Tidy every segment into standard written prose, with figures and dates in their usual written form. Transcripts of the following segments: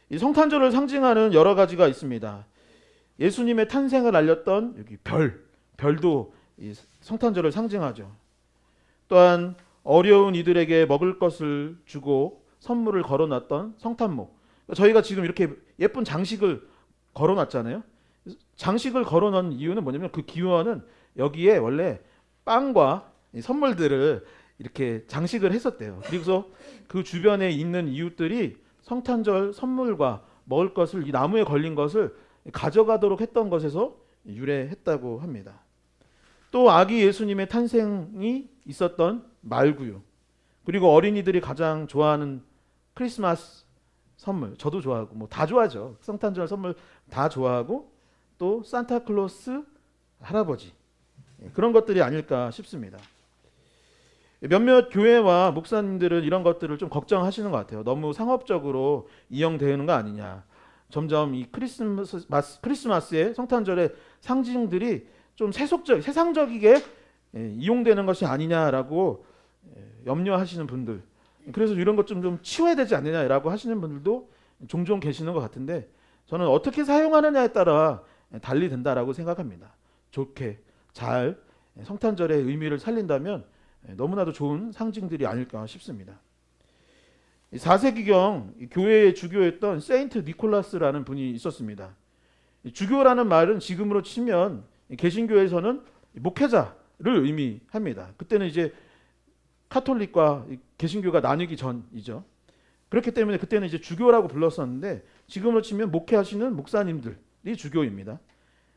이 성탄절을 상징하는 여러 가지가 있습니다. 예수님의 탄생을 알렸던 여기 별도 이 성탄절을 상징하죠. 또한 어려운 이들에게 먹을 것을 주고 선물을 걸어놨던 성탄목. 저희가 지금 이렇게 예쁜 장식을 걸어놨잖아요. 장식을 걸어놓은 이유는 뭐냐면 그 기원은 여기에 원래 빵과 선물들을 이렇게 장식을 했었대요. 그래서 그 주변에 있는 이웃들이 성탄절 선물과 먹을 것을 이 나무에 걸린 것을 가져가도록 했던 것에서 유래했다고 합니다. 또 아기 예수님의 탄생이 있었던 말구유, 그리고 어린이들이 가장 좋아하는 크리스마스 선물, 저도 좋아하고 뭐 다 좋아하죠. 성탄절 선물 다 좋아하고 또 산타클로스 할아버지, 그런 것들이 아닐까 싶습니다. 몇몇 교회와 목사님들은 이런 것들을 좀 걱정하시는 것 같아요. 너무 상업적으로 이용되는 거 아니냐. 점점 이 크리스마스의 성탄절의 상징들이 좀 세상적이게 이용되는 것이 아니냐라고 염려하시는 분들, 그래서 이런 것 좀 치워야 되지 않느냐라고 하시는 분들도 종종 계시는 것 같은데, 저는 어떻게 사용하느냐에 따라 달리 된다라고 생각합니다. 좋게 잘 성탄절의 의미를 살린다면 너무나도 좋은 상징들이 아닐까 싶습니다. 4세기경 교회의 주교였던 세인트 니콜라스라는 분이 있었습니다. 주교라는 말은 지금으로 치면 개신교에서는 목회자를 의미합니다. 그때는 이제 카톨릭과 개신교가 나뉘기 전이죠. 그렇기 때문에 그때는 이제 주교라고 불렀었는데, 지금으로 치면 목회하시는 목사님들이 주교입니다.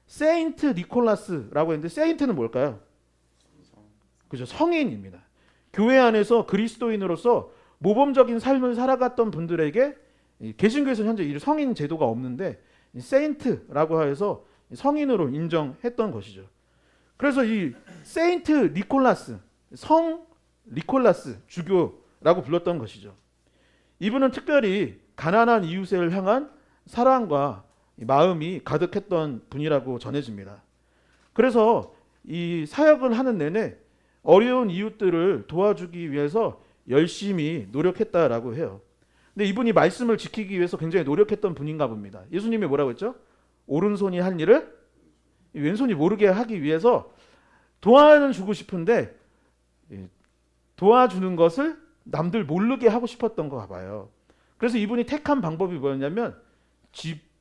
세인트 니콜라스라고 했는데, 세인트는 뭘까요? 그죠, 성인입니다. 교회 안에서 그리스도인으로서 모범적인 삶을 살아갔던 분들에게, 개신교에서는 현재 이 성인 제도가 없는데 세인트라고 해서 성인으로 인정했던 것이죠. 그래서 이 세인트 니콜라스, 성 니콜라스 주교라고 불렀던 것이죠. 이분은 특별히 가난한 이웃을 향한 사랑과 마음이 가득했던 분이라고 전해집니다. 그래서 이 사역을 하는 내내 어려운 이웃들을 도와주기 위해서 열심히 노력했다라고 해요. 근데 이분이 말씀을 지키기 위해서 굉장히 노력했던 분인가 봅니다. 예수님이 뭐라고 했죠? 오른손이 한 일을 왼손이 모르게 하기 위해서 도와는 주고 싶은데 도와주는 것을 남들 모르게 하고 싶었던 거 봐요. 그래서 이분이 택한 방법이 뭐였냐면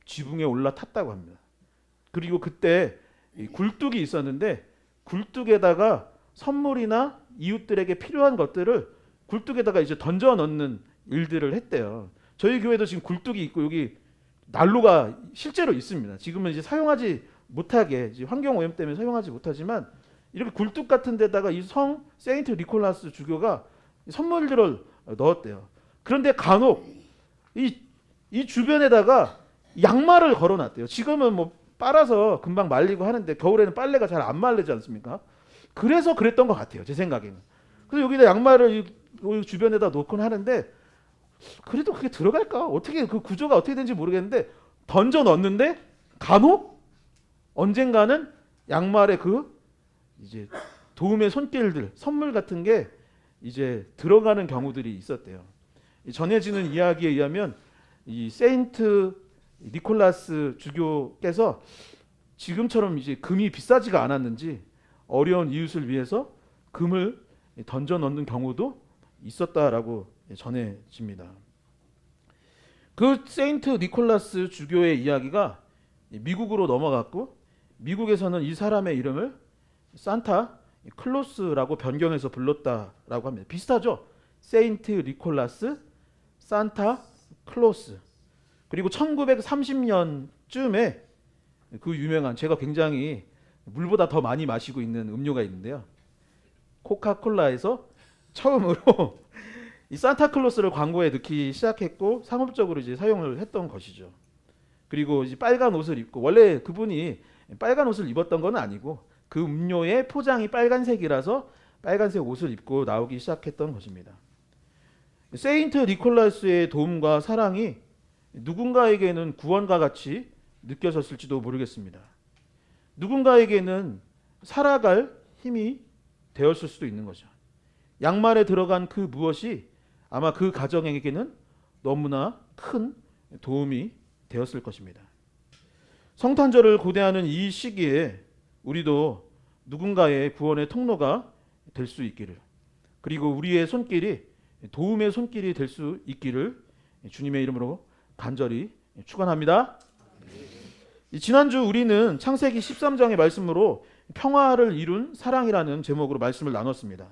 지붕에 올라탔다고 합니다. 그리고 그때 굴뚝이 있었는데 굴뚝에다가 선물이나 이웃들에게 필요한 것들을 굴뚝에다가 이제 던져 넣는 일들을 했대요. 저희 교회도 지금 굴뚝이 있고 여기 난로가 실제로 있습니다. 지금은 이제 사용하지 못하게, 환경 오염 때문에 사용하지 못하지만 이렇게 굴뚝 같은 데다가 이 성 세인트 니콜라스 주교가 선물들을 넣었대요. 그런데 간혹 이 주변에다가 양말을 걸어놨대요. 지금은 뭐 빨아서 금방 말리고 하는데 겨울에는 빨래가 잘 안 말리지 않습니까? 그래서 그랬던 것 같아요, 제 생각에는. 그래서 여기다 양말을 이 주변에다 놓곤 하는데, 그래도 그게 들어갈까? 어떻게 그 구조가 어떻게 되는지 모르겠는데 던져 넣었는데 간혹 언젠가는 양말에 그 이제 도움의 손길들, 선물 같은 게 이제 들어가는 경우들이 있었대요. 전해지는 이야기에 의하면 이 세인트 니콜라스 주교께서 지금처럼 이제 금이 비싸지가 않았는지 어려운 이웃을 위해서 금을 던져 넣는 경우도 있었다라고 전해집니다. 그 세인트 니콜라스 주교의 이야기가 미국으로 넘어갔고, 미국에서는 이 사람의 이름을 산타 클로스라고 변경해서 불렀다라고 합니다. 비슷하죠? 세인트 니콜라스, 산타 클로스. 그리고 1930년쯤에 그 유명한, 제가 굉장히 물보다 더 많이 마시고 있는 음료가 있는데요. 코카콜라에서 처음으로 이 산타클로스를 광고에 넣기 시작했고 상업적으로 이제 사용을 했던 것이죠. 그리고 이제 빨간 옷을 입고, 원래 그분이 빨간 옷을 입었던 건 아니고 그 음료의 포장이 빨간색이라서 빨간색 옷을 입고 나오기 시작했던 것입니다. 세인트 니콜라스의 도움과 사랑이 누군가에게는 구원과 같이 느껴졌을지도 모르겠습니다. 누군가에게는 살아갈 힘이 되었을 수도 있는 거죠. 양말에 들어간 그 무엇이 아마 그 가정에게는 너무나 큰 도움이 되었을 것입니다. 성탄절을 고대하는 이 시기에 우리도 누군가의 구원의 통로가 될 수 있기를, 그리고 우리의 손길이 도움의 손길이 될 수 있기를 주님의 이름으로 간절히 축원합니다. 지난주 우리는 창세기 13장의 말씀으로 평화를 이룬 사랑이라는 제목으로 말씀을 나눴습니다.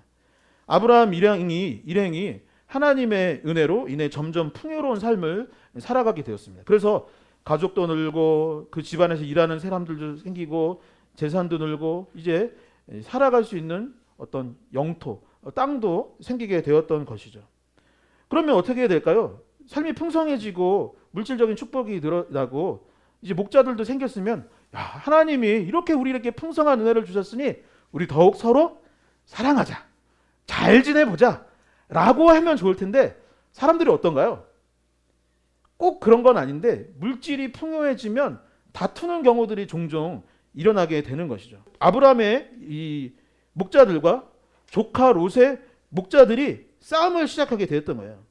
아브라함 일행이 하나님의 은혜로 인해 점점 풍요로운 삶을 살아가게 되었습니다. 그래서 가족도 늘고 그 집안에서 일하는 사람들도 생기고 재산도 늘고 이제 살아갈 수 있는 어떤 영토, 땅도 생기게 되었던 것이죠. 그러면 어떻게 해야 될까요? 삶이 풍성해지고 물질적인 축복이 늘어나고 이제 목자들도 생겼으면, 야, 하나님이 이렇게 우리에게 풍성한 은혜를 주셨으니 우리 더욱 서로 사랑하자, 잘 지내보자 라고 하면 좋을 텐데 사람들이 어떤가요? 꼭 그런 건 아닌데 물질이 풍요해지면 다투는 경우들이 종종 일어나게 되는 것이죠. 아브라함의 이 목자들과 조카 롯의 목자들이 싸움을 시작하게 되었던 거예요.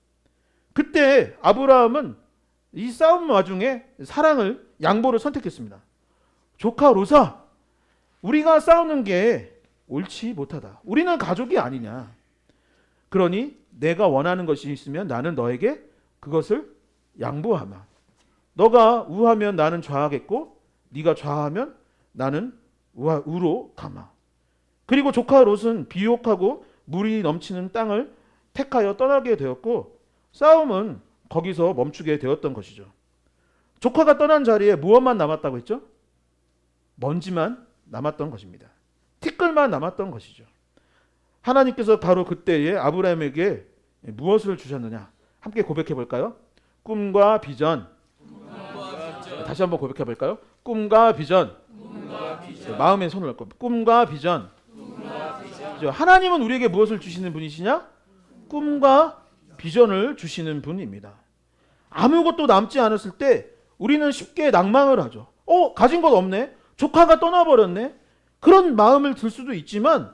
그때 아브라함은 이 싸움 와중에 사랑을, 양보를 선택했습니다. 조카 롯아, 우리가 싸우는 게 옳지 못하다. 우리는 가족이 아니냐. 그러니 내가 원하는 것이 있으면 나는 너에게 그것을 양보하마. 너가 우하면 나는 좌하겠고 네가 좌하면 나는 우로 가마. 그리고 조카 롯은 비옥하고 물이 넘치는 땅을 택하여 떠나게 되었고 싸움은 거기서 멈추게 되었던 것이죠. 조카가 떠난 자리에 무엇만 남았다고 했죠? 먼지만 남았던 것입니다. 티끌만 남았던 것이죠. 하나님께서 바로 그때에 아브라함에게 무엇을 주셨느냐? 함께 고백해 볼까요? 꿈과 비전. 다시 한번 고백해 볼까요? 꿈과 비전. 마음에 손을 얹고 꿈과 비전. 하나님은 우리에게 무엇을 주시는 분이시냐? 꿈과 비전을 주시는 분입니다. 아무것도 남지 않았을 때 우리는 쉽게 낭망을 하죠. 가진 것 없네. 조카가 떠나버렸네. 그런 마음을 들 수도 있지만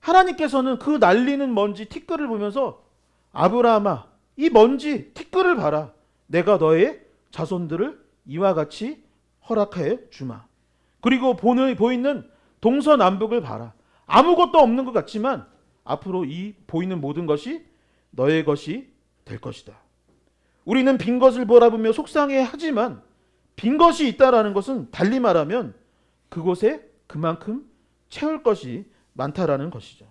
하나님께서는 그 날리는 먼지 티끌을 보면서 아브라함아, 이 먼지 티끌을 봐라. 내가 너의 자손들을 이와 같이 허락해 주마. 그리고 보이는 동서남북을 봐라. 아무것도 없는 것 같지만 앞으로 이 보이는 모든 것이 너의 것이 될 것이다. 우리는 빈 것을 바라보며 속상해 하지만 빈 것이 있다라는 것은 달리 말하면 그곳에 그만큼 채울 것이 많다라는 것이죠.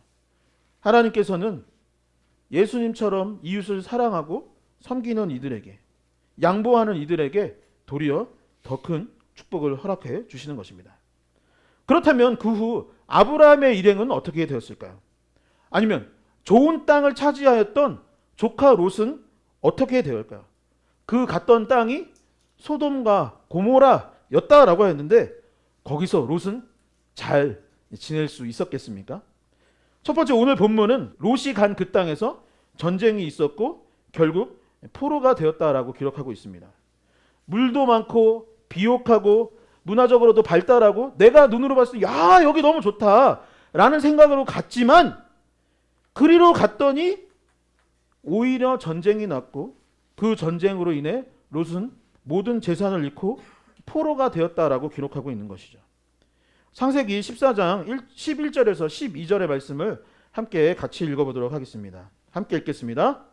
하나님께서는 예수님처럼 이웃을 사랑하고 섬기는 이들에게, 양보하는 이들에게 도리어 더 큰 축복을 허락해 주시는 것입니다. 그렇다면 그 후 아브라함의 일행은 어떻게 되었을까요? 아니면 좋은 땅을 차지하였던 조카 롯은 어떻게 되었을까요? 그 갔던 땅이 소돔과 고모라였다라고 했는데 거기서 롯은 잘 지낼 수 있었겠습니까? 첫 번째, 오늘 본문은 롯이 간 그 땅에서 전쟁이 있었고 결국 포로가 되었다라고 기록하고 있습니다. 물도 많고 비옥하고 문화적으로도 발달하고 내가 눈으로 봤을 때 야, 여기 너무 좋다라는 생각으로 갔지만 그리로 갔더니 오히려 전쟁이 났고 그 전쟁으로 인해 롯은 모든 재산을 잃고 포로가 되었다라고 기록하고 있는 것이죠. 창세기 14장 11절에서 12절의 말씀을 함께 같이 읽어보도록 하겠습니다. 함께 읽겠습니다.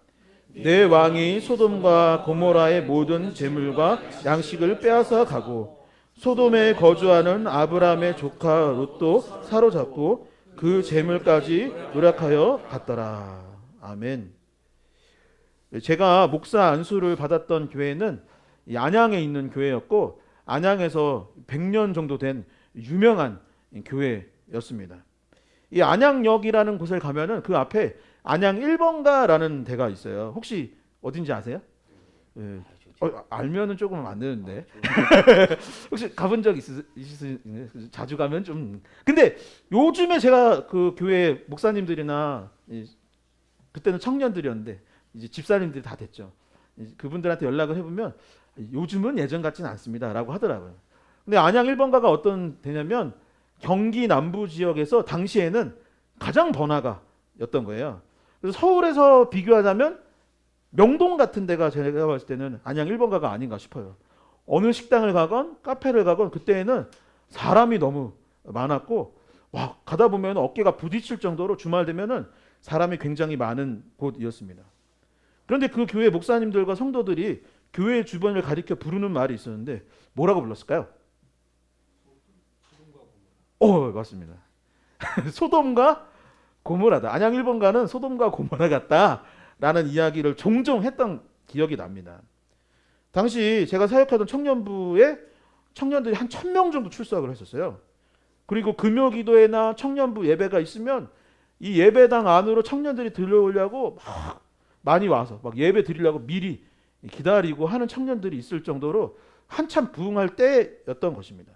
내 왕이 소돔과 고모라의 모든 재물과 양식을 빼앗아 가고 소돔에 거주하는 아브라함의 조카 롯도 사로잡고 그 재물까지 노력하여 갔더라. 아멘. 제가 목사 안수를 받았던 교회는 안양에 있는 교회였고 안양에서 100년 정도 된 유명한 교회였습니다. 이 안양역이라는 곳을 가면은 그 앞에 안양 1번가라는 데가 있어요. 혹시 어딘지 아세요? 예. 알면은 조금 안 되는데. 혹시 가본 적 있으세요? 자주 가면 좀. 근데 요즘에 제가 그 교회 목사님들이나 그때는 청년들이었는데 이제 집사님들이 다 됐죠. 그분들한테 연락을 해보면 요즘은 예전 같지는 않습니다라고 하더라고요. 근데 안양 1번가가 어떤 데냐면 경기 남부 지역에서 당시에는 가장 번화가였던 거예요. 그래서 서울에서 비교하자면 명동 같은 데가 제가 봤을 때는 안양 1번가가 아닌가 싶어요. 어느 식당을 가건 카페를 가건 그때는 사람이 너무 많았고 와 가다 보면 어깨가 부딪힐 정도로 주말 되면은 사람이 굉장히 많은 곳이었습니다. 그런데 그 교회 목사님들과 성도들이 교회 주변을 가리켜 부르는 말이 있었는데 뭐라고 불렀을까요? 맞습니다. 소돔과 고모라다. 안양 1번가는 소돔과 고모라 같다라는 이야기를 종종 했던 기억이 납니다. 당시 제가 사역하던 청년부에 청년들이 한 1,000명 정도 출석을 했었어요. 그리고 금요기도회나 청년부 예배가 있으면 이 예배당 안으로 청년들이 들어오려고 막 많이 와서 막 예배 드리려고 미리 기다리고 하는 청년들이 있을 정도로 한참 부흥할 때였던 것입니다.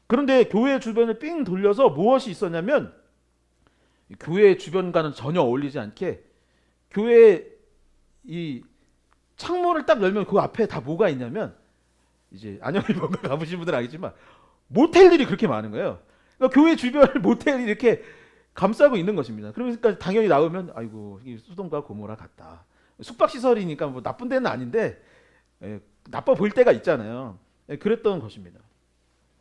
그런데 교회 주변을 삥 돌려서 무엇이 있었냐면 교회 주변과는 전혀 어울리지 않게 교회 이 창문을 딱 열면 그 앞에 다 뭐가 있냐면 이제 안양이 뭔가 가보신 분들은 알겠지만 모텔들이 그렇게 많은 거예요. 그러니까 교회 주변을 모텔이 이렇게 감싸고 있는 것입니다. 그러니까 당연히 나오면 아이고 이 소돔과 고모라 같다. 숙박시설이니까 뭐 나쁜 데는 아닌데 나빠 보일 때가 있잖아요. 그랬던 것입니다.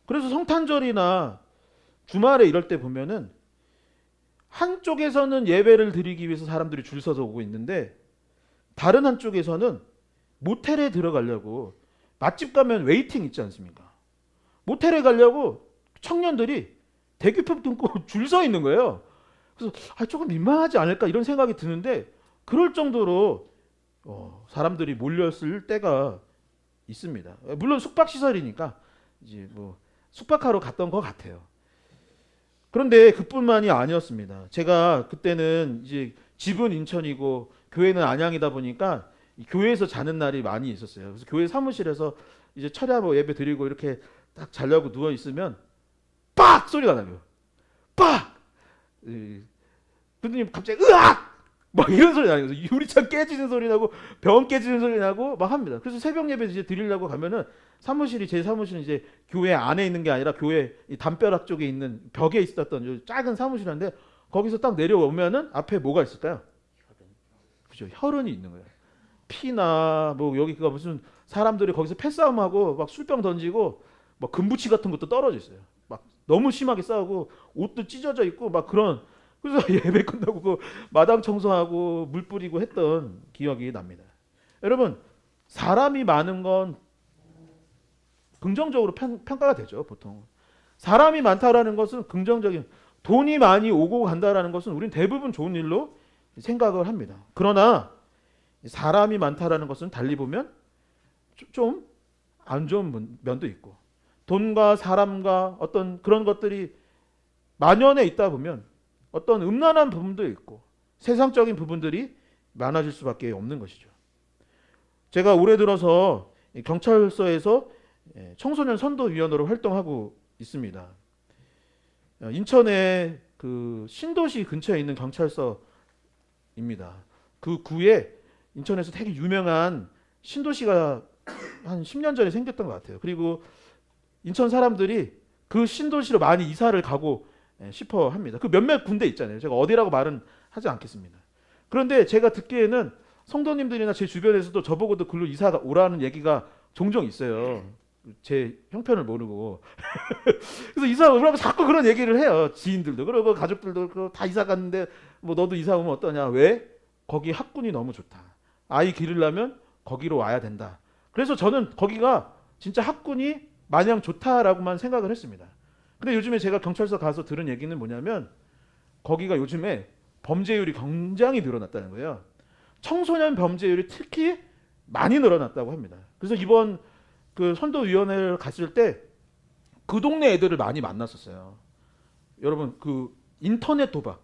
그래서 성탄절이나 주말에 이럴 때 보면은 한쪽에서는 예배를 드리기 위해서 사람들이 줄 서서 오고 있는데 다른 한쪽에서는 모텔에 들어가려고 맛집 가면 웨이팅 있지 않습니까? 모텔에 가려고 청년들이 대기표 끊고 줄 서 있는 거예요. 그래서 조금 민망하지 않을까 이런 생각이 드는데 그럴 정도로 사람들이 몰렸을 때가 있습니다. 물론 숙박시설이니까 이제 뭐 숙박하러 갔던 것 같아요. 그런데 그뿐만이 아니었습니다. 제가 그때는 이제 집은 인천이고 교회는 안양이다 보니까 교회에서 자는 날이 많이 있었어요. 그래서 교회 사무실에서 이제 철야로 예배 드리고 이렇게 딱 자려고 누워 있으면 빡 소리가 나요. 빡. 그러더니 갑자기 으악 막 이런 소리 나요. 유리창 깨지는 소리 나고 병 깨지는 소리 나고 막 합니다. 그래서 새벽 예배 이제 드리려고 가면은 사무실이 제 사무실은 이제 교회 안에 있는 게 아니라 교회 이 담벼락 쪽에 있는 벽에 있었던 작은 사무실인데 거기서 딱 내려오면은 앞에 뭐가 있을까요? 그죠? 혈흔이 있는 거예요. 피나 뭐 여기 그 무슨 사람들이 거기서 패싸움하고 막 술병 던지고 막 금부치 같은 것도 떨어져 있어요. 막 너무 심하게 싸우고 옷도 찢어져 있고 막 그런 그래서 예배 끝나고 그 마당 청소하고 물 뿌리고 했던 기억이 납니다. 여러분 사람이 많은 건 긍정적으로 평가가 되죠. 보통 사람이 많다라는 것은 긍정적인 돈이 많이 오고 간다라는 것은 우린 대부분 좋은 일로 생각을 합니다. 그러나 사람이 많다라는 것은 달리 보면 좀 안 좋은 면도 있고 돈과 사람과 어떤 그런 것들이 만연해 있다 보면 어떤 음란한 부분도 있고 세상적인 부분들이 많아질 수밖에 없는 것이죠. 제가 올해 들어서 경찰서에서 청소년 선도위원으로 활동하고 있습니다. 인천의 그 신도시 근처에 있는 경찰서입니다. 그 구에 인천에서 되게 유명한 신도시가 한 10년 전에 생겼던 것 같아요. 그리고 인천 사람들이 그 신도시로 많이 이사를 가고 싶어 합니다. 그 몇몇 군데 있잖아요. 제가 어디라고 말은 하지 않겠습니다. 그런데 제가 듣기에는 성도님들이나 제 주변에서도 저보고도 글로 이사가 오라는 얘기가 종종 있어요. 제 형편을 모르고 그래서 이사 오라고 자꾸 그런 얘기를 해요. 지인들도 그러고 가족들도 다 이사 갔는데 뭐 너도 이사 오면 어떠냐? 왜? 거기 학군이 너무 좋다. 아이 기르려면 거기로 와야 된다. 그래서 저는 거기가 진짜 학군이 마냥 좋다라고만 생각을 했습니다. 근데 요즘에 제가 경찰서 가서 들은 얘기는 뭐냐면 거기가 요즘에 범죄율이 굉장히 늘어났다는 거예요. 청소년 범죄율이 특히 많이 늘어났다고 합니다. 그래서 이번 그 선도위원회를 갔을 때 그 동네 애들을 많이 만났었어요. 여러분 그 인터넷 도박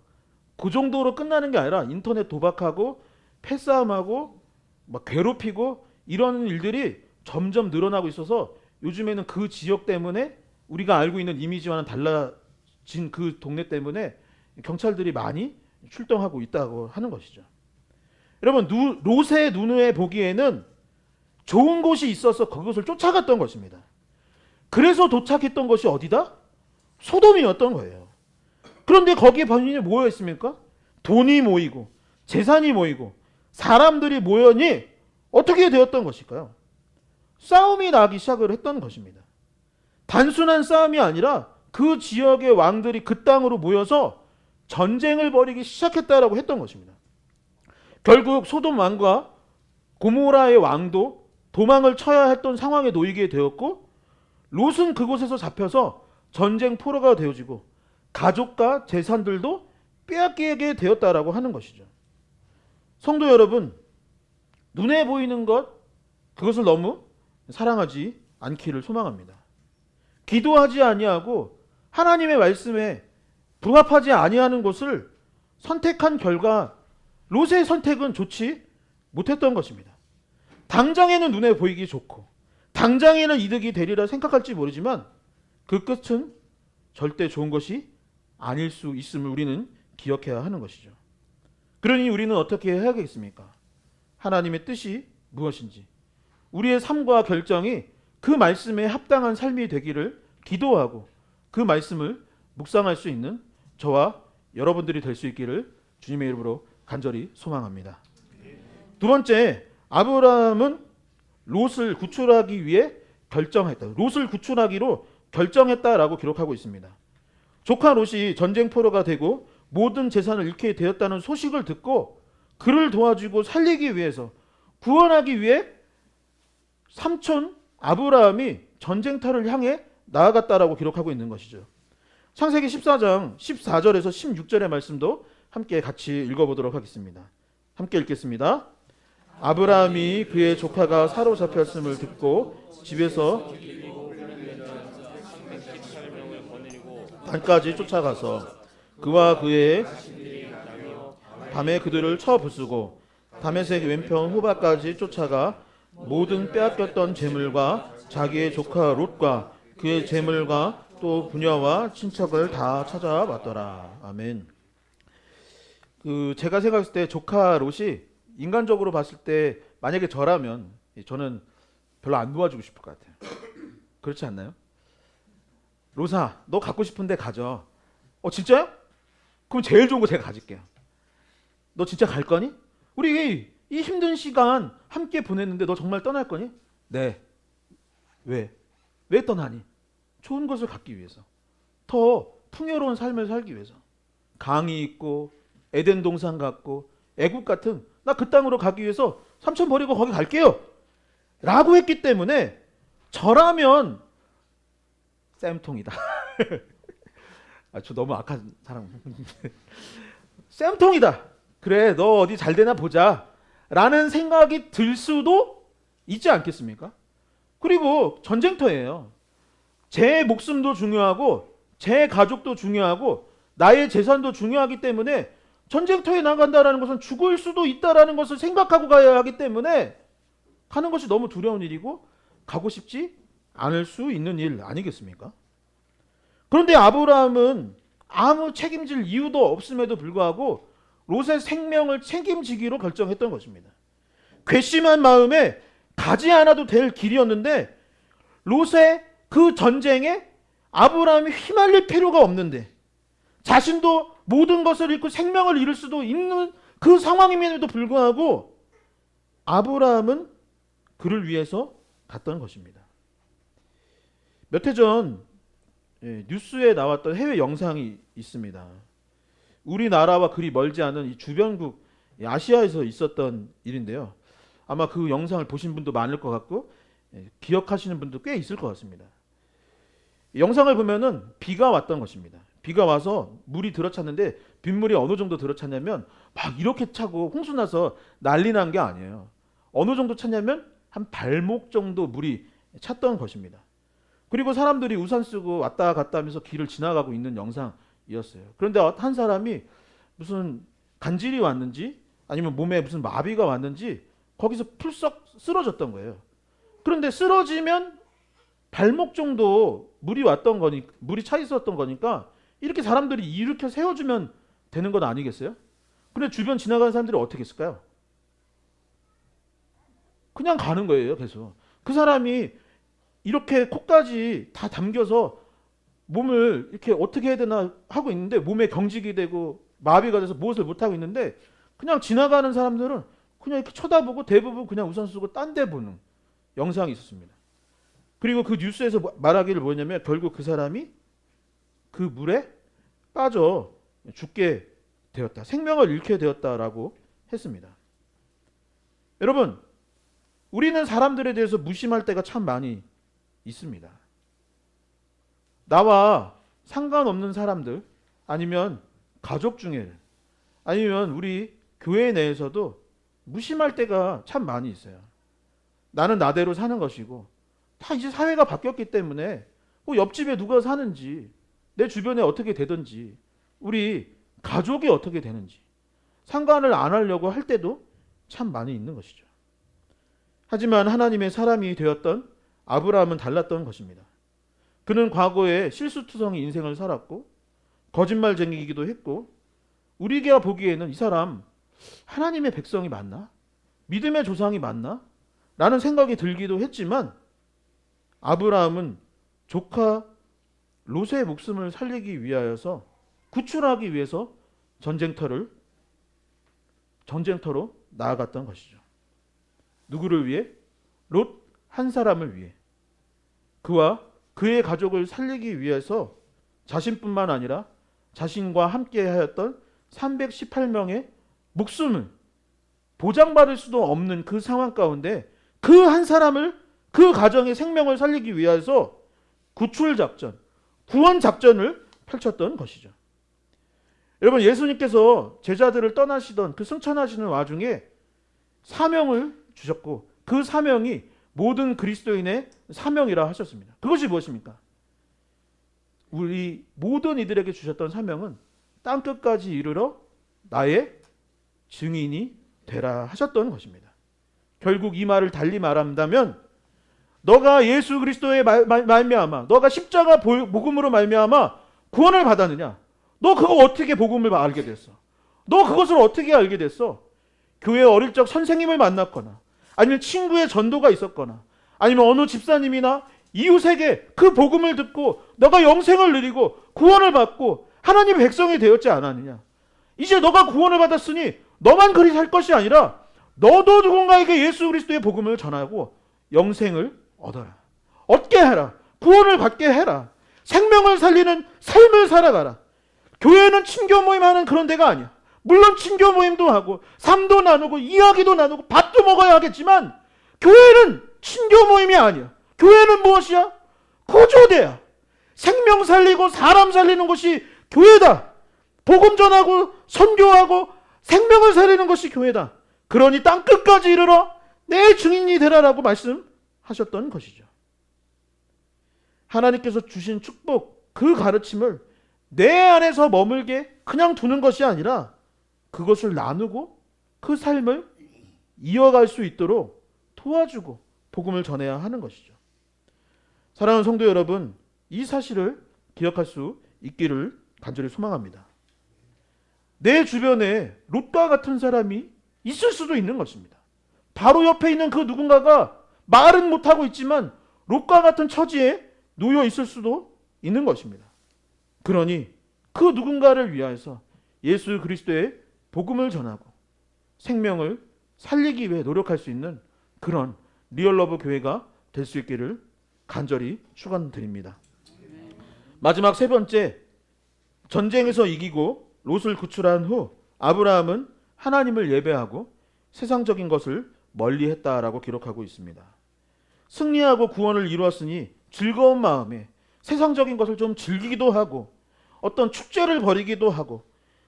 그 정도로 끝나는 게 아니라 인터넷 도박하고 패싸움하고 막 괴롭히고 이런 일들이 점점 늘어나고 있어서 요즘에는 그 지역 때문에 우리가 알고 있는 이미지와는 달라진 그 동네 때문에 경찰들이 많이 출동하고 있다고 하는 것이죠. 여러분 롯의 눈에 보기에는 좋은 곳이 있어서 그것을 쫓아갔던 것입니다. 그래서 도착했던 것이 어디다? 소돔이었던 거예요. 그런데 거기에 본인이 모여 있습니까? 돈이 모이고 재산이 모이고 사람들이 모여니 어떻게 되었던 것일까요? 싸움이 나기 시작을 했던 것입니다. 단순한 싸움이 아니라 그 지역의 왕들이 그 땅으로 모여서 전쟁을 벌이기 시작했다라고 했던 것입니다. 결국 소돔 왕과 고모라의 왕도 도망을 쳐야 했던 상황에 놓이게 되었고, 롯은 그곳에서 잡혀서 전쟁 포로가 되어지고 가족과 재산들도 빼앗기게 되었다라고 하는 것이죠. 성도 여러분, 눈에 보이는 것, 그것을 너무 사랑하지 않기를 소망합니다. 기도하지 아니하고 하나님의 말씀에 부합하지 아니하는 것을 선택한 결과 롯의 선택은 좋지 못했던 것입니다. 당장에는 눈에 보이기 좋고 당장에는 이득이 되리라 생각할지 모르지만 그 끝은 절대 좋은 것이 아닐 수 있음을 우리는 기억해야 하는 것이죠. 그러니 우리는 어떻게 해야겠습니까? 하나님의 뜻이 무엇인지, 우리의 삶과 결정이 그 말씀에 합당한 삶이 되기를 기도하고 그 말씀을 묵상할 수 있는 저와 여러분들이 될 수 있기를 주님의 이름으로 간절히 소망합니다. 두 번째, 아브라함은 롯을 구출하기 위해 결정했다. 롯을 구출하기로 결정했다라고 기록하고 있습니다. 조카 롯이 전쟁 포로가 되고 모든 재산을 잃게 되었다는 소식을 듣고 그를 도와주고 살리기 위해서, 구원하기 위해 삼촌 아브라함이 전쟁터를 향해 나아갔다라고 기록하고 있는 것이죠. 창세기 14장 14절에서 16절의 말씀도 함께 같이 읽어보도록 하겠습니다. 함께 읽겠습니다. 아브라함이 그의 조카가 사로잡혔음을 듣고 집에서 단까지 쫓아가서 그와 그의 밤에 그들을 쳐 부수고 다메섹 왼편 호바까지 쫓아가 모든 빼앗겼던 재물과 자기의 조카 롯과 그의 재물과 또 부녀와 친척을 다 찾아왔더라. 아멘. 제가 생각했을 때 조카 롯이 인간적으로 봤을 때 만약에 저라면 저는 별로 안 도와주고 싶을 것 같아요. 그렇지 않나요? 롯아, 너 갖고 싶은데 가져. 진짜요? 그럼 제일 좋은 거 제가 가질게요. 너 진짜 갈 거니? 우리 이 힘든 시간 함께 보냈는데 너 정말 떠날 거니? 네. 왜? 왜 떠나니? 좋은 것을 갖기 위해서. 더 풍요로운 삶을 살기 위해서. 강이 있고 에덴 동산 같고 애국 같은 나 그 땅으로 가기 위해서 삼촌 버리고 거기 갈게요 라고 했기 때문에 저라면 쌤통이다. 저 너무 악한 사람. 쌤통이다. 그래, 너 어디 잘 되나 보자 라는 생각이 들 수도 있지 않겠습니까? 그리고 전쟁터예요. 제 목숨도 중요하고 제 가족도 중요하고 나의 재산도 중요하기 때문에 전쟁터에 나간다라는 것은 죽을 수도 있다라는 것을 생각하고 가야 하기 때문에 가는 것이 너무 두려운 일이고 가고 싶지 않을 수 있는 일 아니겠습니까? 그런데 아브라함은 아무 책임질 이유도 없음에도 불구하고 롯의 생명을 책임지기로 결정했던 것입니다. 괘씸한 마음에 가지 않아도 될 길이었는데 롯의 그 전쟁에 아브라함이 휘말릴 필요가 없는데 자신도 모든 것을 잃고 생명을 잃을 수도 있는 그 상황임에도 불구하고 아브라함은 그를 위해서 갔던 것입니다. 몇 해 전 뉴스에 나왔던 해외 영상이 있습니다. 우리나라와 그리 멀지 않은 이 주변국 아시아에서 있었던 일인데요. 아마 그 영상을 보신 분도 많을 것 같고 기억하시는 분도 꽤 있을 것 같습니다. 영상을 보면은 비가 왔던 것입니다. 비가 와서 물이 들어찼는데 빗물이 어느 정도 들어찼냐면 막 이렇게 차고 홍수 나서 난리 난 게 아니에요. 어느 정도 찼냐면 한 발목 정도 물이 찼던 것입니다. 그리고 사람들이 우산 쓰고 왔다 갔다 하면서 길을 지나가고 있는 영상이었어요. 그런데 한 사람이 무슨 간질이 왔는지 아니면 몸에 무슨 마비가 왔는지 거기서 풀썩 쓰러졌던 거예요. 그런데 쓰러지면 발목 정도 물이 왔던 거니, 물이 차 있었던 거니까 이렇게 사람들이 일으켜 세워주면 되는 건 아니겠어요? 근데 주변 지나가는 사람들이 어떻게 했을까요? 그냥 가는 거예요, 계속. 그 사람이 이렇게 코까지 다 담겨서 몸을 이렇게 어떻게 해야 되나 하고 있는데 몸에 경직이 되고 마비가 돼서 무엇을 못하고 있는데 그냥 지나가는 사람들은 그냥 이렇게 쳐다보고 대부분 그냥 우산 쓰고 딴 데 보는 영상이 있었습니다. 그리고 그 뉴스에서 말하기를 뭐냐면 결국 그 사람이 그 물에 빠져 죽게 되었다. 생명을 잃게 되었다라고 했습니다. 여러분, 우리는 사람들에 대해서 무심할 때가 참 많이 있습니다. 나와 상관없는 사람들, 아니면 가족 중에, 아니면 우리 교회 내에서도 무심할 때가 참 많이 있어요. 나는 나대로 사는 것이고, 다 이제 사회가 바뀌었기 때문에 뭐 옆집에 누가 사는지, 내 주변에 어떻게 되든지, 우리 가족이 어떻게 되는지 상관을 안 하려고 할 때도 참 많이 있는 것이죠. 하지만 하나님의 사람이 되었던 아브라함은 달랐던 것입니다. 그는 과거에 실수투성이 인생을 살았고 거짓말쟁이이기도 했고, 우리가 보기에는 이 사람 하나님의 백성이 맞나? 믿음의 조상이 맞나? 라는 생각이 들기도 했지만, 아브라함은 조카 롯의 목숨을 살리기 위하여서, 구출하기 위해서 전쟁터로 나아갔던 것이죠. 누구를 위해? 롯 한 사람을 위해. 그와 그의 가족을 살리기 위해서 자신뿐만 아니라 자신과 함께 하였던 318명의 목숨을 보장받을 수도 없는 그 상황 가운데 그 한 사람을, 그 가정의 생명을 살리기 위해서 구출 작전, 구원 작전을 펼쳤던 것이죠. 여러분, 예수님께서 제자들을 떠나시던 그 승천하시는 와중에 사명을 주셨고, 그 사명이 모든 그리스도인의 사명이라 하셨습니다. 그것이 무엇입니까? 우리 모든 이들에게 주셨던 사명은 땅끝까지 이르러 나의 증인이 되라 하셨던 것입니다. 결국 이 말을 달리 말한다면, 너가 예수 그리스도의 말미암아, 너가 십자가 복음으로 말미암아 구원을 받았느냐? 너 그거 어떻게 복음을 알게 됐어? 너 그것을 어떻게 알게 됐어? 교회 어릴 적 선생님을 만났거나, 아니면 친구의 전도가 있었거나, 아니면 어느 집사님이나 이웃에게 그 복음을 듣고 너가 영생을 누리고 구원을 받고 하나님의 백성이 되었지 않았느냐? 이제 너가 구원을 받았으니 너만 그리 살 것이 아니라 너도 누군가에게 예수 그리스도의 복음을 전하고 영생을 얻어라. 얻게 해라. 구원을 받게 해라. 생명을 살리는 삶을 살아가라. 교회는 친교 모임하는 그런 데가 아니야. 물론 친교 모임도 하고 삶도 나누고 이야기도 나누고 밥도 먹어야 하겠지만, 교회는 친교 모임이 아니야. 교회는 무엇이야? 구조대야. 생명 살리고 사람 살리는 것이 교회다. 복음 전하고 선교하고 생명을 살리는 것이 교회다. 그러니 땅끝까지 이르러 내 증인이 되라라고 말씀하셨던 것이죠. 하나님께서 주신 축복, 그 가르침을 내 안에서 머물게 그냥 두는 것이 아니라 그것을 나누고 그 삶을 이어갈 수 있도록 도와주고 복음을 전해야 하는 것이죠. 사랑하는 성도 여러분, 이 사실을 기억할 수 있기를 간절히 소망합니다. 내 주변에 롯과 같은 사람이 있을 수도 있는 것입니다. 바로 옆에 있는 그 누군가가 말은 못하고 있지만 롯과 같은 처지에 놓여 있을 수도 있는 것입니다. 그러니 그 누군가를 위하여서 예수 그리스도의 복음을 전하고 생명을 살리기 위해 노력할 수 있는 그런 리얼러브 교회가 될 수 있기를 간절히 축원드립니다. 마지막 세 번째, 전쟁에서 이기고 롯을 구출한 후 아브라함은 하나님을 예배하고 세상적인 것을 멀리했다라고 기록하고 있습니다. 승리하고 구원을 이루었으니 즐거운 마음에 세상적인 것을 좀 즐기기도 하고 어떤 축제를 벌이기도 하고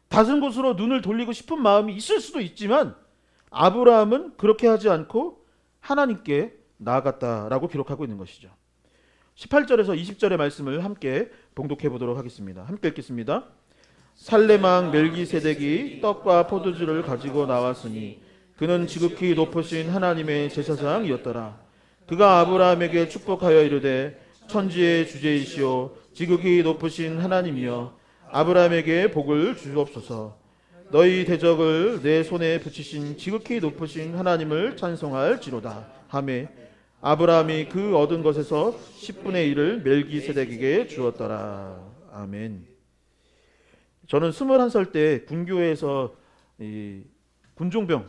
다른 곳으로 눈을 돌리고 싶은 마음이 있을 수도 있지만, 아브라함은 그렇게 하지 않고 하나님께 나아갔다라고 기록하고 있는 것이죠. 18절에서 20절의 말씀을 함께 봉독해 보도록 하겠습니다. 함께 읽겠습니다. 살레망 멜기세덱이 떡과 포도주를 가지고 나왔으니 그는 지극히 높으신 하나님의 제사장이었더라. 그가 아브라함에게 축복하여 이르되 천지의 주제이시오 지극히 높으신 하나님이여 아브라함에게 복을 주옵소서. 너희 대적을 내 손에 붙이신 지극히 높으신 하나님을 찬송할지로다 하매 아브라함이 그 얻은 것에서 10분의 1을 멜기세덱에게 주었더라. 아멘. 저는 21살 때 군교회에서 군종병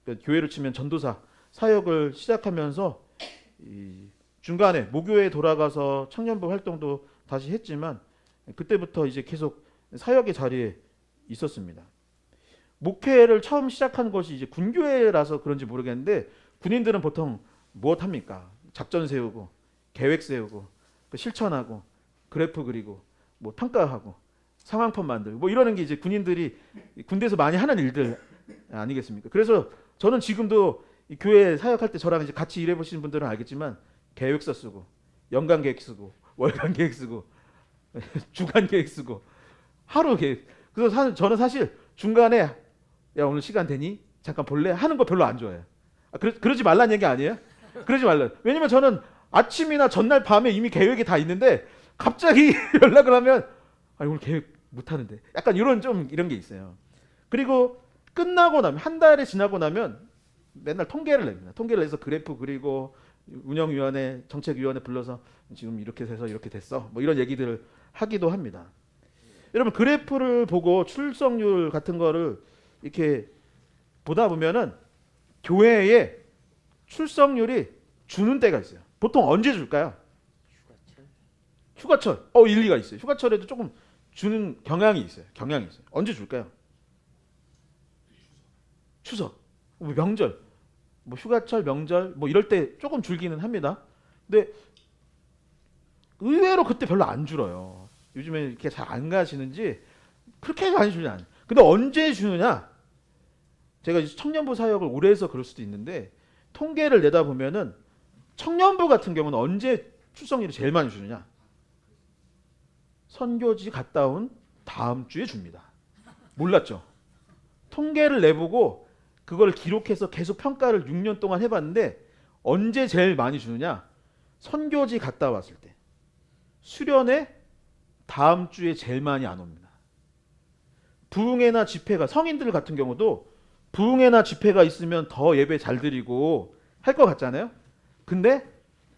그러니까 교회로 치면 전도사 사역을 시작하면서 이 중간에 모교에 돌아가서 청년부 활동도 다시 했지만 그때부터 이제 계속 사역의 자리에 있었습니다. 목회를 처음 시작한 것이 이제 군교회라서 그런지 모르겠는데 군인들은 보통 무엇 합니까? 작전 세우고 계획 세우고 실천하고 그래프 그리고 뭐 평가하고 상황편 만들고 뭐 이러는 게 이제 군인들이 군대에서 많이 하는 일들 아니겠습니까? 그래서 저는 지금도 이 교회 사역할 때 저랑 이제 같이 일해 보시는 분들은 알겠지만 계획서 쓰고 연간 계획 쓰고 월간 계획 쓰고 주간 계획 쓰고 하루 계획. 그래서 저는 사실 중간에 야 오늘 시간 되니? 잠깐 볼래? 하는 거 별로 안 좋아해요. 그러지 말라는 얘기 아니에요? 그러지 말라. 왜냐면 저는 아침이나 전날 밤에 이미 계획이 다 있는데 갑자기 연락을 하면 오늘 계획 못 하는데 약간 이런 좀 이런 게 있어요. 그리고 끝나고 나면 한 달이 지나고 나면 맨날 통계를 냅니다. 통계를 내서 그래프 그리고 운영위원회 정책위원회 불러서 지금 이렇게 해서 이렇게 됐어 뭐 이런 얘기들을 하기도 합니다. 여러분 그래프를 보고 출석률 같은 거를 이렇게 보다 보면은 교회에 출석률이 주는 때가 있어요. 보통 언제 줄까요? 휴가철. 일리가 있어요. 휴가철에도 조금 주는 경향이 있어요. 언제 줄까요? 추석, 명절, 뭐 휴가철, 명절 뭐 이럴 때 조금 줄기는 합니다. 근데 의외로 그때 별로 안 줄어요. 요즘에 이렇게 잘 안 가시는지 그렇게 많이 주지 않아요. 근데 언제 주느냐? 제가 청년부 사역을 오래 해서 그럴 수도 있는데 통계를 내다 보면은 청년부 같은 경우는 언제 출석률이 제일 많이 주느냐? 선교지 갔다 온 다음 주에 줍니다. 몰랐죠? 통계를 내보고 그걸 기록해서 계속 평가를 6년 동안 해봤는데 언제 제일 많이 주느냐? 선교지 갔다 왔을 때. 수련회 다음 주에 제일 많이 안 옵니다. 부흥회나 집회가 성인들 같은 경우도 부흥회나 집회가 있으면 더 예배 잘 드리고 할 것 같잖아요. 근데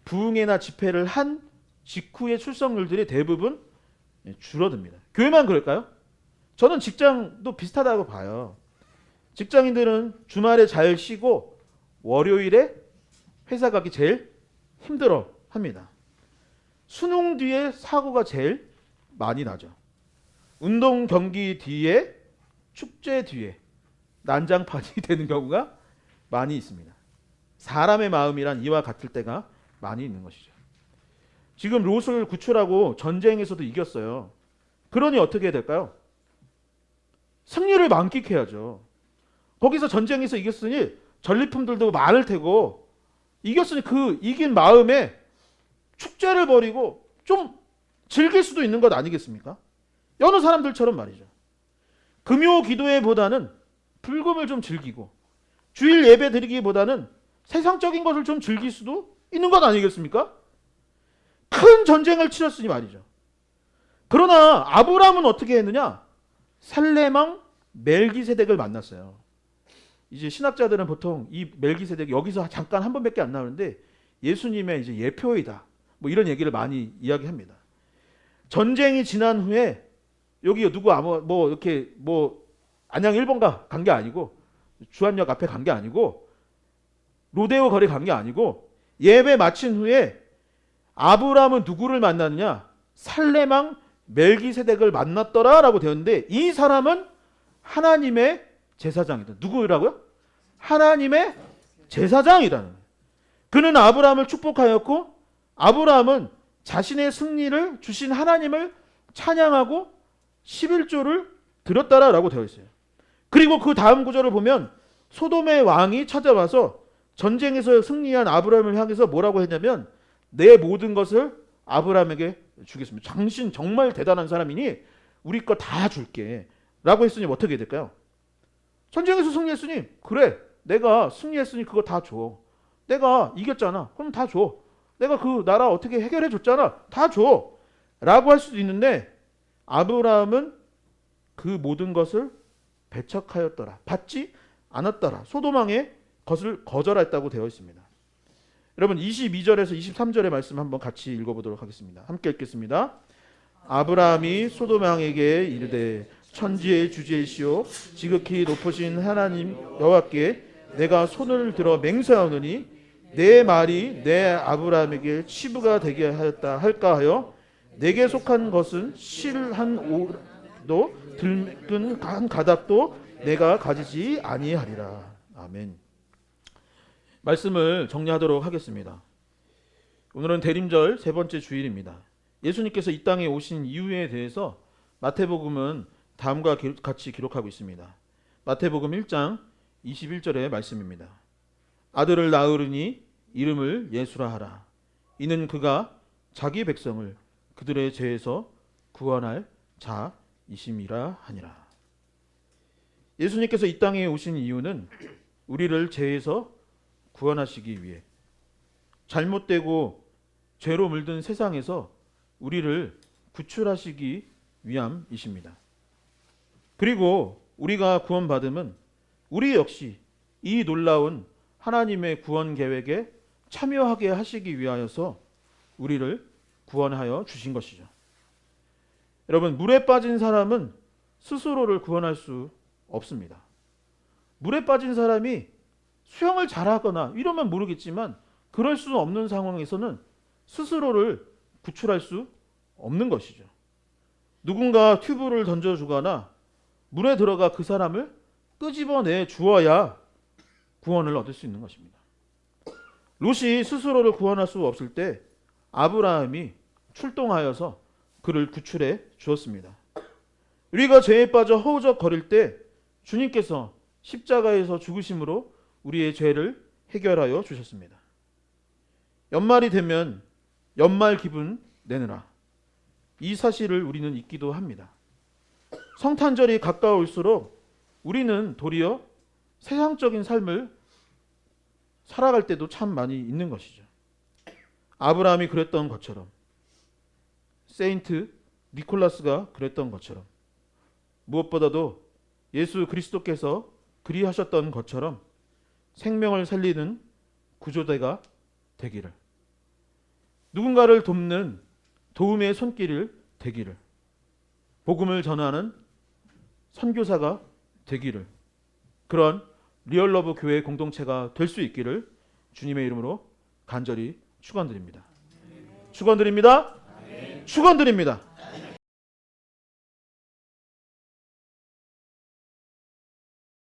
부흥회나 집회를 한 직후의 출석률들이 대부분 줄어듭니다. 교회만 그럴까요? 저는 직장도 비슷하다고 봐요. 직장인들은 주말에 잘 쉬고 월요일에 회사 가기 제일 힘들어 합니다. 수능 뒤에 사고가 제일 많이 나죠. 운동 경기 뒤에 축제 뒤에 난장판이 되는 경우가 많이 있습니다. 사람의 마음이란 이와 같을 때가 많이 있는 것이죠. 지금 롯을 구출하고 전쟁에서도 이겼어요. 그러니 어떻게 해야 될까요? 승리를 만끽해야죠. 거기서 전쟁에서 이겼으니 전리품들도 많을 테고 이겼으니 그 이긴 마음에 축제를 벌이고 좀 즐길 수도 있는 것 아니겠습니까? 여느 사람들처럼 말이죠. 금요 기도회보다는 불금을 좀 즐기고 주일 예배 드리기보다는 세상적인 것을 좀 즐길 수도 있는 것 아니겠습니까? 큰 전쟁을 치렀으니 말이죠. 그러나 아브라함은 어떻게 했느냐? 살레망 멜기세덱을 만났어요. 이제 신학자들은 보통 이 멜기세덱이 여기서 잠깐 한 번밖에 안 나오는데 예수님의 이제 예표이다. 뭐 이런 얘기를 많이 이야기합니다. 전쟁이 지난 후에 여기 누구 뭐 이렇게 뭐 안양 1번가 간 게 아니고 주안역 앞에 간 게 아니고 로데오 거리 간 게 아니고 예배 마친 후에 아브라함은 누구를 만났느냐? 살레망 멜기세덱을 만났더라라고 되었는데 이 사람은 하나님의 제사장이다. 누구라고요? 하나님의 제사장이라는 거예요. 그는 아브라함을 축복하였고 아브라함은 자신의 승리를 주신 하나님을 찬양하고 11조를 드렸다라고 되어 있어요. 그리고 그 다음 구절을 보면 소돔의 왕이 찾아와서 전쟁에서 승리한 아브라함을 향해서 뭐라고 했냐면 내 모든 것을 아브라함에게 주겠습니다. 당신 정말 대단한 사람이니 우리 거 다 줄게 라고 했으니 어떻게 될까요? 전쟁에서 승리했으니 그래 내가 승리했으니 그거 다 줘. 내가 이겼잖아. 그럼 다 줘. 내가 그 나라 어떻게 해결해 줬잖아. 다 줘. 라고 할 수도 있는데 아브라함은 그 모든 것을 배척하였더라. 받지 않았더라. 소돔 왕의 것을 거절했다고 되어 있습니다. 여러분 22절에서 23절의 말씀 한번 같이 읽어보도록 하겠습니다. 함께 읽겠습니다. 아브라함이 소돔 왕에게 이르되 천지의 주제이시오 지극히 높으신 하나님 여호와께 내가 손을 들어 맹세하노니 내 말이 내 아브라함에게 치부가 되게 하였다 할까 하여 내게 속한 것은 실 한 오도 들끈 한 가닥도 내가 가지지 아니하리라. 아멘. 말씀을 정리하도록 하겠습니다. 오늘은 대림절 세 번째 주일입니다. 예수님께서 이 땅에 오신 이유에 대해서 마태복음은 다음과 같이 기록하고 있습니다. 마태복음 1장 21절의 말씀입니다. 아들을 낳으리니 이름을 예수라 하라. 이는 그가 자기 백성을 그들의 죄에서 구원할 자이심이라 하니라. 예수님께서 이 땅에 오신 이유는 우리를 죄에서 구원하시기 위해, 잘못되고 죄로 물든 세상에서 우리를 구출하시기 위함이십니다. 그리고 우리가 구원받음은 우리 역시 이 놀라운 하나님의 구원 계획에 참여하게 하시기 위하여서 우리를 구원하여 주신 것이죠. 여러분, 물에 빠진 사람은 스스로를 구원할 수 없습니다. 물에 빠진 사람이 수영을 잘하거나 이러면 모르겠지만 그럴 수 없는 상황에서는 스스로를 구출할 수 없는 것이죠. 누군가 튜브를 던져주거나 물에 들어가 그 사람을 끄집어내 주어야 구원을 얻을 수 있는 것입니다. 롯이 스스로를 구원할 수 없을 때 아브라함이 출동하여서 그를 구출해 주었습니다. 우리가 죄에 빠져 허우적거릴 때 주님께서 십자가에서 죽으심으로 우리의 죄를 해결하여 주셨습니다. 연말이 되면 연말 기분 내느라 이 사실을 우리는 잊기도 합니다. 성탄절이 가까울수록 우리는 도리어 세상적인 삶을 살아갈 때도 참 많이 있는 것이죠. 아브라함이 그랬던 것처럼, 세인트 니콜라스가 그랬던 것처럼, 무엇보다도 예수 그리스도께서 그리하셨던 것처럼 생명을 살리는 구조대가 되기를, 누군가를 돕는 도움의 손길을 되기를, 복음을 전하는 선교사가 되기를, 그런 리얼러브 교회 공동체가 될 수 있기를 주님의 이름으로 간절히 축원드립니다. 축원드립니다. 축원드립니다.